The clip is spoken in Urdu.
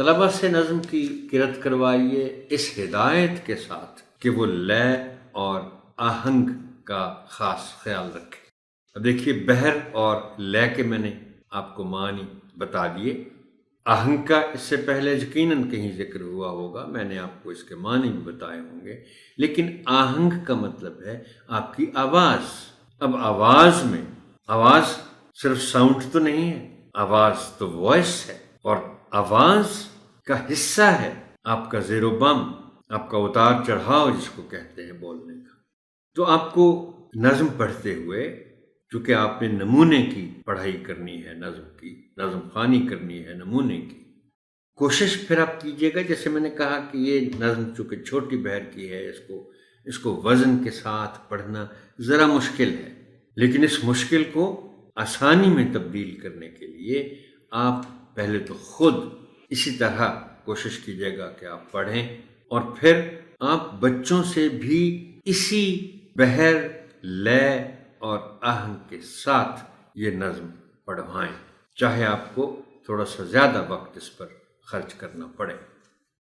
طلبہ سے نظم کی قرأت کروائیے اس ہدایت کے ساتھ کہ وہ لے اور آہنگ کا خاص خیال رکھے۔ اب دیکھیے بہر اور لے کے میں نے آپ کو معنی بتا دیے۔ آہنگ کا اس سے پہلے یقیناً کہیں ذکر ہوا ہوگا، میں نے آپ کو اس کے معنی بھی بتائے ہوں گے، لیکن آہنگ کا مطلب ہے آپ کی آواز۔ اب آواز میں، آواز صرف ساؤنڈ تو نہیں ہے، آواز تو وائس ہے، اور آواز کا حصہ ہے آپ کا زیر و بم، آپ کا اتار چڑھاؤ جس کو کہتے ہیں بولنے کا۔ تو آپ کو نظم پڑھتے ہوئے، چونکہ آپ نے نمونے کی پڑھائی کرنی ہے، نظم کی نظم خوانی کرنی ہے نمونے کی، کوشش پھر آپ کیجئے گا، جیسے میں نے کہا کہ یہ نظم چونکہ چھوٹی بہر کی ہے، اس کو وزن کے ساتھ پڑھنا ذرا مشکل ہے، لیکن اس مشکل کو آسانی میں تبدیل کرنے کے لیے آپ پہلے تو خود اسی طرح کوشش کیجئے گا کہ آپ پڑھیں، اور پھر آپ بچوں سے بھی اسی بہر، لے اور آہنگ کے ساتھ یہ نظم پڑھوائیں، چاہے آپ کو تھوڑا سا زیادہ وقت اس پر خرچ کرنا پڑے۔